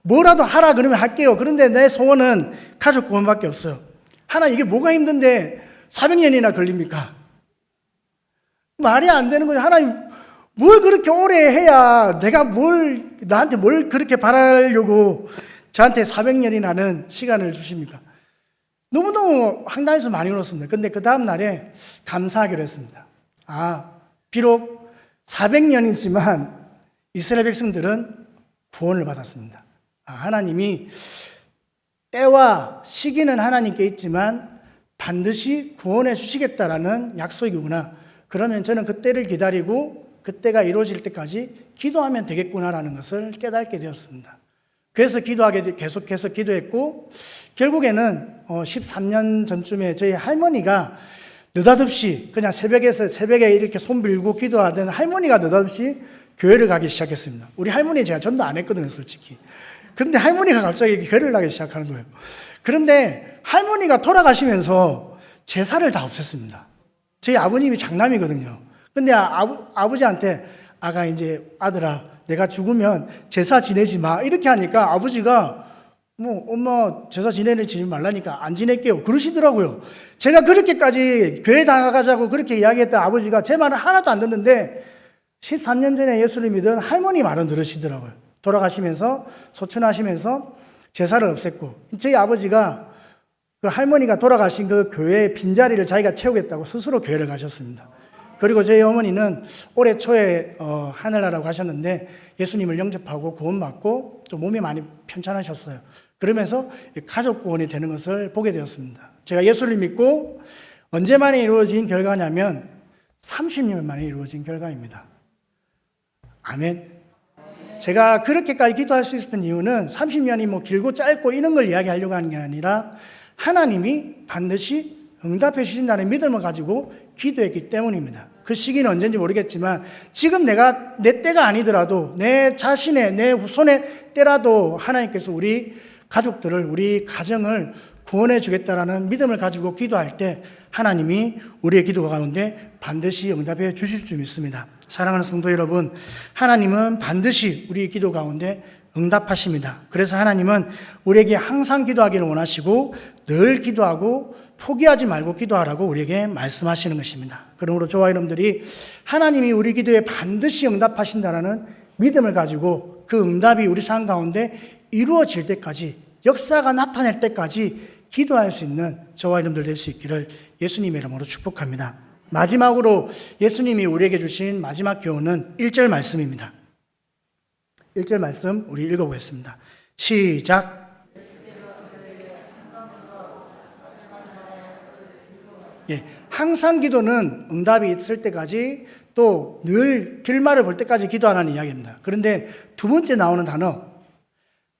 뭐라도 하라 그러면 할게요. 그런데 내 소원은 가족 구원밖에 없어요. 하나님 이게 뭐가 힘든데 400년이나 걸립니까? 말이 안 되는 거예요. 하나님 뭘 그렇게 오래 해야 내가 나한테 뭘 그렇게 바라려고 저한테 400년이라는 시간을 주십니까? 너무너무 황당해서 많이 울었습니다. 근데 그 다음 날에 감사하기로 했습니다. 비록 400년이지만 이스라엘 백성들은 구원을 받았습니다. 하나님이 때와 시기는 하나님께 있지만 반드시 구원해 주시겠다라는 약속이구나. 그러면 저는 그 때를 기다리고 그때가 이루어질 때까지 기도하면 되겠구나라는 것을 깨닫게 되었습니다. 그래서 계속해서 기도했고 결국에는 13년 전쯤에 저희 할머니가 느닷없이 그냥 새벽에 이렇게 손 빌고 기도하던 할머니가 느닷없이 교회를 가기 시작했습니다. 우리 할머니 제가 전도 안 했거든요, 솔직히. 근데 할머니가 갑자기 교회를 가기 시작하는 거예요. 그런데 할머니가 돌아가시면서 제사를 다 없앴습니다. 저희 아버님이 장남이거든요. 근데 아버지한테 아들아, 내가 죽으면 제사 지내지 마. 이렇게 하니까 아버지가 엄마 제사 지내지 말라니까 안 지낼게요. 그러시더라고요. 제가 그렇게까지 교회 나가자고 그렇게 이야기했던 아버지가 제 말을 하나도 안 듣는데 13년 전에 예수를 믿은 할머니 말은 들으시더라고요. 돌아가시면서 소천하시면서 제사를 없앴고 저희 아버지가 그 할머니가 돌아가신 그 교회의 빈자리를 자기가 채우겠다고 스스로 교회를 가셨습니다. 그리고 저희 어머니는 올해 초에 하늘나라로 가셨는데 예수님을 영접하고 구원받고 또 몸이 많이 편찮으셨어요. 그러면서 가족 구원이 되는 것을 보게 되었습니다. 제가 예수를 믿고 언제 만에 이루어진 결과냐면 30년 만에 이루어진 결과입니다. 아멘. 제가 그렇게까지 기도할 수 있었던 이유는 30년이 길고 짧고 이런 걸 이야기하려고 하는 게 아니라 하나님이 반드시 응답해 주신다는 믿음을 가지고 기도했기 때문입니다. 그 시기는 언제인지 모르겠지만 지금 내 때가 아니더라도 내 자신의 내 후손의 때라도 하나님께서 우리 가족들을 우리 가정을 구원해 주겠다라는 믿음을 가지고 기도할 때 하나님이 우리의 기도 가운데 반드시 응답해 주실 줄 믿습니다. 사랑하는 성도 여러분, 하나님은 반드시 우리의 기도 가운데 응답하십니다. 그래서 하나님은 우리에게 항상 기도하기를 원하시고 늘 기도하고 포기하지 말고 기도하라고 우리에게 말씀하시는 것입니다. 그러므로 저와 여러분들이 하나님이 우리 기도에 반드시 응답하신다는 믿음을 가지고 그 응답이 우리 삶 가운데 이루어질 때까지 역사가 나타날 때까지 기도할 수 있는 저와 여러분들 될 수 있기를 예수님의 이름으로 축복합니다. 마지막으로 예수님이 우리에게 주신 마지막 교훈은 1절 말씀입니다. 1절 말씀 우리 읽어보겠습니다. 시작. 항상 기도는 응답이 있을 때까지 또 늘 길말을 볼 때까지 기도하라는 이야기입니다. 그런데 두 번째 나오는 단어,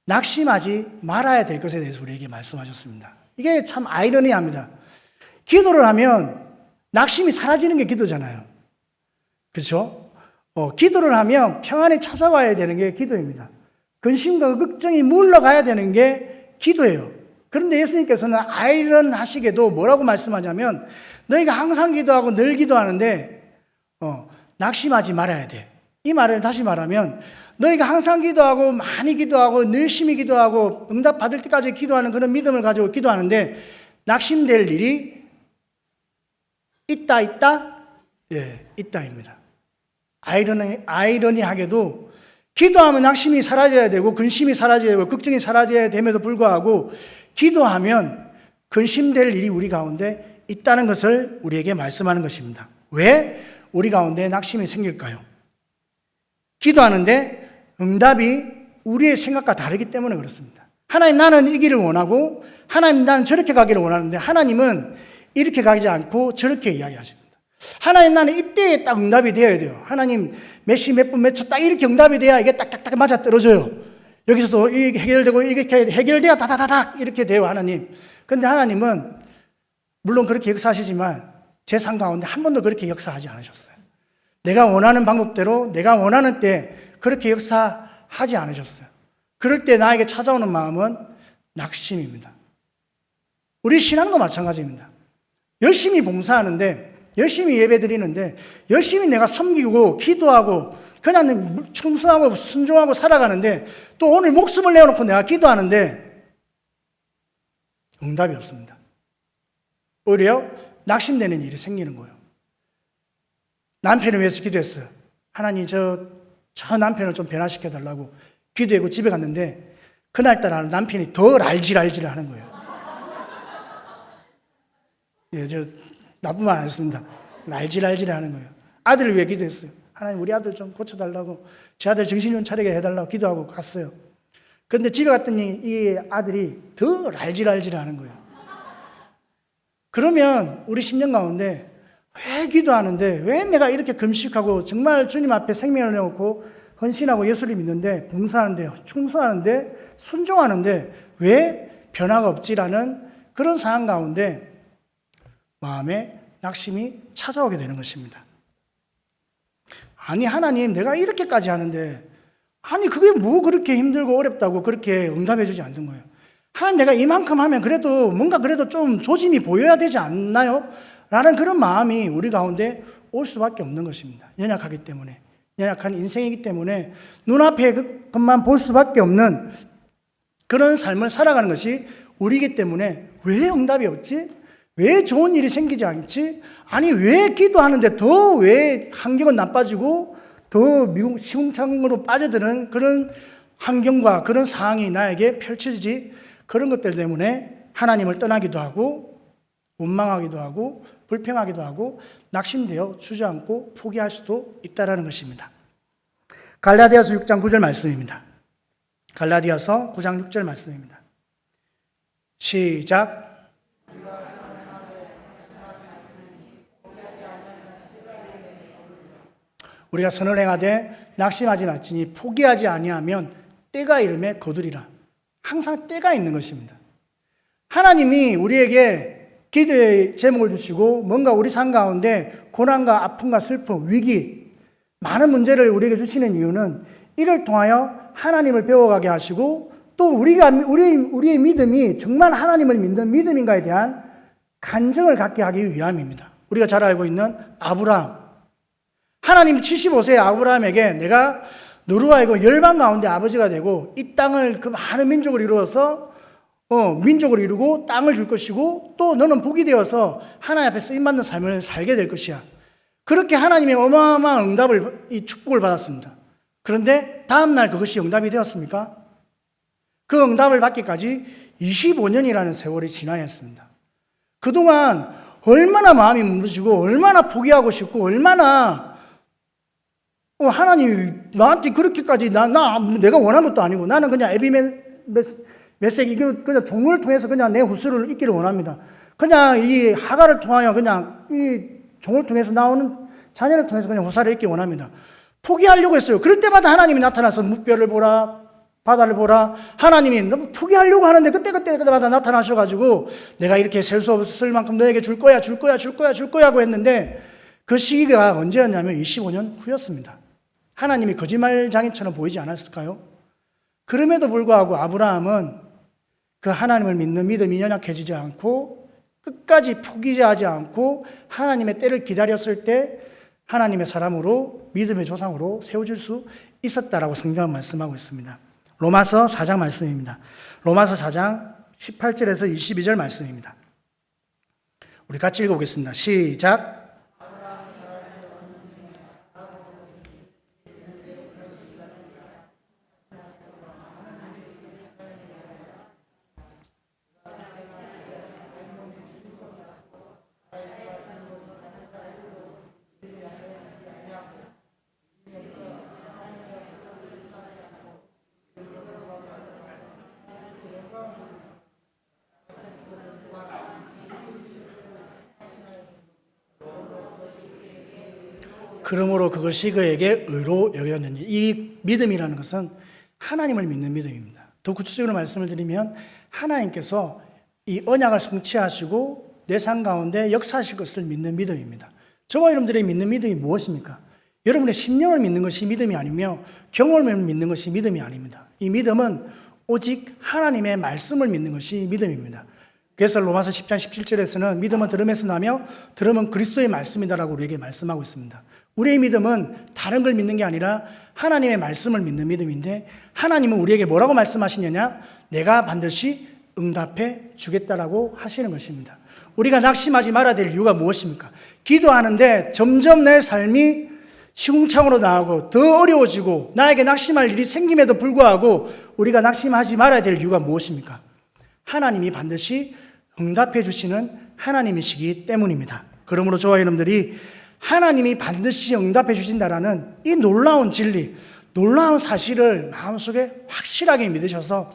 낙심하지 말아야 될 것에 대해서 우리에게 말씀하셨습니다. 이게 참 아이러니합니다. 기도를 하면 낙심이 사라지는 게 기도잖아요. 그렇죠? 기도를 하면 평안이 찾아와야 되는 게 기도입니다. 근심과 걱정이 물러가야 되는 게 기도예요. 그런데 예수님께서는 아이러니하시게도 뭐라고 말씀하냐면 너희가 항상 기도하고 늘 기도하는데 낙심하지 말아야 돼. 이 말을 다시 말하면 너희가 항상 기도하고 많이 기도하고 열심히 기도하고 응답 받을 때까지 기도하는 그런 믿음을 가지고 기도하는데 낙심될 일이 있다? 예, 있다입니다. 아이러니하게도 기도하면 낙심이 사라져야 되고 근심이 사라져야 되고 걱정이 사라져야 됨에도 불구하고 기도하면 근심될 일이 우리 가운데 있다는 것을 우리에게 말씀하는 것입니다. 왜 우리 가운데 낙심이 생길까요? 기도하는데 응답이 우리의 생각과 다르기 때문에 그렇습니다. 하나님, 나는 이 길을 원하고 하나님, 나는 저렇게 가기를 원하는데 하나님은 이렇게 가지 않고 저렇게 이야기하십니다. 하나님, 나는 이때에 딱 응답이 되어야 돼요. 하나님, 몇 시, 몇 분, 몇 초 딱 이렇게 응답이 돼야 이게 딱딱딱 맞아 떨어져요. 여기서도 이게 해결되고 이렇게 해결돼야 다다다닥 이렇게 돼요, 하나님. 그런데 하나님은 물론 그렇게 역사하시지만 제 삶 가운데 한 번도 그렇게 역사하지 않으셨어요. 내가 원하는 방법대로 내가 원하는 때 그렇게 역사하지 않으셨어요. 그럴 때 나에게 찾아오는 마음은 낙심입니다. 우리 신앙도 마찬가지입니다. 열심히 봉사하는데 열심히 예배드리는데 열심히 내가 섬기고 기도하고 그냥 충성하고 순종하고 살아가는데 또 오늘 목숨을 내어놓고 내가 기도하는데 응답이 없습니다. 오히려 낙심되는 일이 생기는 거예요. 남편을 위해서 기도했어요. 하나님, 저 남편을 좀 변화시켜달라고 기도하고 집에 갔는데 그날따라 남편이 더 알질알질을 하는 거예요. 예, 저 나쁜 말 안 했습니다. 알질알질 하는 거예요. 아들을 위해 기도했어요. 하나님, 우리 아들 좀 고쳐달라고, 제 아들 정신 좀 차리게 해달라고 기도하고 갔어요. 그런데 집에 갔더니 이 아들이 더 알질알질 하는 거예요. 그러면 우리 심령 가운데 왜 기도하는데, 왜 내가 이렇게 금식하고 정말 주님 앞에 생명을 내놓고 헌신하고 예수를 믿는데, 봉사하는데, 충성하는데, 순종하는데 왜 변화가 없지라는 그런 상황 가운데 마음에 낙심이 찾아오게 되는 것입니다. 아니, 하나님, 내가 이렇게까지 하는데 아니 그게 뭐 그렇게 힘들고 어렵다고 그렇게 응답해 주지 않는 거예요. 하나님, 내가 이만큼 하면 그래도 뭔가 그래도 좀 조짐이 보여야 되지 않나요? 라는 그런 마음이 우리 가운데 올 수밖에 없는 것입니다. 연약하기 때문에, 연약한 인생이기 때문에 눈앞에 것만 볼 수밖에 없는 그런 삶을 살아가는 것이 우리이기 때문에 왜 응답이 없지? 왜 좋은 일이 생기지 않지? 아니, 왜 기도하는데 더 왜 환경은 나빠지고 더 시궁창으로 빠져드는 그런 환경과 그런 상황이 나에게 펼쳐지지? 그런 것들 때문에 하나님을 떠나기도 하고 원망하기도 하고 불평하기도 하고 낙심되어 주저앉고 포기할 수도 있다는 것입니다. 갈라디아서 6장 9절 말씀입니다. 갈라디아서 9장 6절 말씀입니다. 시작. 우리가 선을 행하되 낙심하지 말지니 포기하지 아니하면 때가 이름에 거두리라. 항상 때가 있는 것입니다. 하나님이 우리에게 기도의 제목을 주시고 뭔가 우리 삶 가운데 고난과 아픔과 슬픔, 위기, 많은 문제를 우리에게 주시는 이유는 이를 통하여 하나님을 배워가게 하시고 또 우리의 믿음이 정말 하나님을 믿는 믿음인가에 대한 간증을 갖게 하기 위함입니다. 우리가 잘 알고 있는 아브라함. 하나님이 75세의 아브라함에게 내가 너로 하여금 열방 가운데 아버지가 되고 이 땅을 그 많은 민족을 이루어서 민족을 이루고 땅을 줄 것이고 또 너는 복이 되어서 하나님 앞에 쓰임받는 삶을 살게 될 것이야. 그렇게 하나님의 어마어마한 응답을, 이 축복을 받았습니다. 그런데 다음날 그것이 응답이 되었습니까? 그 응답을 받기까지 25년이라는 세월이 지나야 했습니다. 그동안 얼마나 마음이 무너지고 얼마나 포기하고 싶고 얼마나 하나님이 나한테 그렇게까지 내가 원한 것도 아니고 나는 그냥 에비메섹 그냥 종을 통해서 그냥 내 후손을 잇기를 원합니다. 그냥 이 하가를 통하여 그냥 이 종을 통해서 나오는 자녀를 통해서 그냥 후사를 잇기 원합니다. 포기하려고 했어요. 그럴 때마다 하나님이 나타나서 묵별을 보라, 바다를 보라. 하나님이 너무 포기하려고 하는데 그때마다 나타나셔가지고 내가 이렇게 셀 수 없을 만큼 너에게 줄 거야 하고 했는데 그 시기가 언제였냐면 25년 후였습니다. 하나님이 거짓말장애처럼 보이지 않았을까요? 그럼에도 불구하고 아브라함은 그 하나님을 믿는 믿음이 연약해지지 않고 끝까지 포기하지 않고 하나님의 때를 기다렸을 때 하나님의 사람으로 믿음의 조상으로 세워질 수 있었다라고 성경은 말씀하고 있습니다. 로마서 4장 말씀입니다. 로마서 4장 18절에서 22절 말씀입니다. 우리 같이 읽어보겠습니다. 시작. 그러므로 그것이 그에게 의로 여겨졌느니. 이 믿음이라는 것은 하나님을 믿는 믿음입니다. 더 구체적으로 말씀을 드리면 하나님께서 이 언약을 성취하시고 내 삶 가운데 역사하실 것을 믿는 믿음입니다. 저와 여러분들의 믿는 믿음이 무엇입니까? 여러분의 심령을 믿는 것이 믿음이 아니며 경험을 믿는 것이 믿음이 아닙니다. 이 믿음은 오직 하나님의 말씀을 믿는 것이 믿음입니다. 그래서 로마서 10장 17절에서는 믿음은 들음에서 나며 들음은 그리스도의 말씀이다라고 우리에게 말씀하고 있습니다. 우리의 믿음은 다른 걸 믿는 게 아니라 하나님의 말씀을 믿는 믿음인데, 하나님은 우리에게 뭐라고 말씀하시느냐? 내가 반드시 응답해 주겠다라고 하시는 것입니다. 우리가 낙심하지 말아야 될 이유가 무엇입니까? 기도하는데 점점 내 삶이 시궁창으로 나가고 더 어려워지고 나에게 낙심할 일이 생김에도 불구하고 우리가 낙심하지 말아야 될 이유가 무엇입니까? 하나님이 반드시 응답해 주시는 하나님이시기 때문입니다. 그러므로 저와 여러분들이 하나님이 반드시 응답해 주신다라는 이 놀라운 진리, 놀라운 사실을 마음속에 확실하게 믿으셔서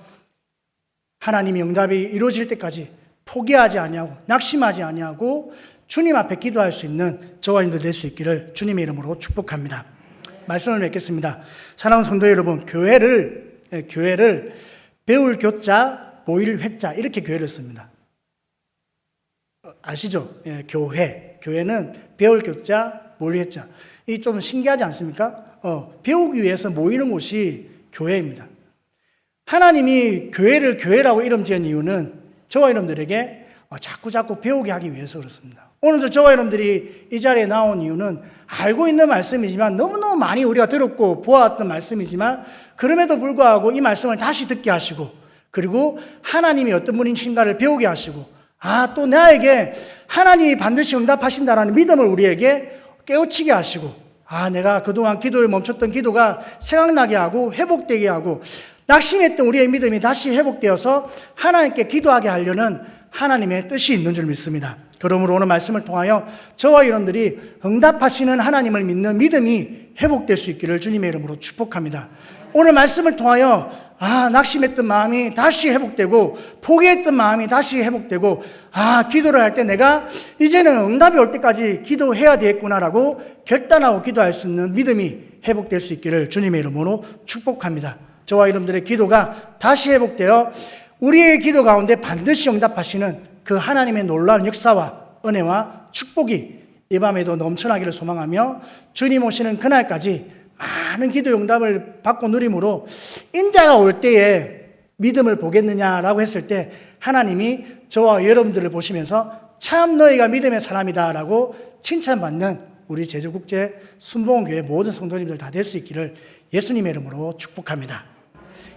하나님이 응답이 이루어질 때까지 포기하지 아니하고 낙심하지 아니하고 주님 앞에 기도할 수 있는 저와 여러분들 될 수 있기를 주님의 이름으로 축복합니다. 말씀을 맺겠습니다. 사랑하는 성도 여러분, 교회를 배울 교자, 보일 회자 이렇게 교회를 씁니다. 아시죠? 교회는 배울 교자, 보일 회자. 이 좀 신기하지 않습니까? 배우기 위해서 모이는 곳이 교회입니다. 하나님이 교회를 교회라고 이름 지은 이유는 저와 여러분들에게 자꾸 배우게 하기 위해서 그렇습니다. 오늘도 저와 여러분들이 이 자리에 나온 이유는 알고 있는 말씀이지만 너무너무 많이 우리가 들었고 보아왔던 말씀이지만 그럼에도 불구하고 이 말씀을 다시 듣게 하시고, 그리고 하나님이 어떤 분이신가를 배우게 하시고, 또 나에게 하나님이 반드시 응답하신다라는 믿음을 우리에게 깨우치게 하시고, 내가 그동안 기도를 멈췄던 기도가 생각나게 하고 회복되게 하고 낙심했던 우리의 믿음이 다시 회복되어서 하나님께 기도하게 하려는 하나님의 뜻이 있는 줄 믿습니다. 그러므로 오늘 말씀을 통하여 저와 여러분들이 응답하시는 하나님을 믿는 믿음이 회복될 수 있기를 주님의 이름으로 축복합니다. 오늘 말씀을 통하여 낙심했던 마음이 다시 회복되고 포기했던 마음이 다시 회복되고 기도를 할 때 내가 이제는 응답이 올 때까지 기도해야 되겠구나라고 결단하고 기도할 수 있는 믿음이 회복될 수 있기를 주님의 이름으로 축복합니다. 저와 여러분들의 기도가 다시 회복되어 우리의 기도 가운데 반드시 응답하시는 그 하나님의 놀라운 역사와 은혜와 축복이 이 밤에도 넘쳐나기를 소망하며 주님 오시는 그날까지 많은 기도 응답을 받고 누림으로 인자가 올 때에 믿음을 보겠느냐라고 했을 때 하나님이 저와 여러분들을 보시면서 참 너희가 믿음의 사람이다라고 칭찬받는 우리 제주국제 순복음교회 모든 성도님들 다 될 수 있기를 예수님의 이름으로 축복합니다.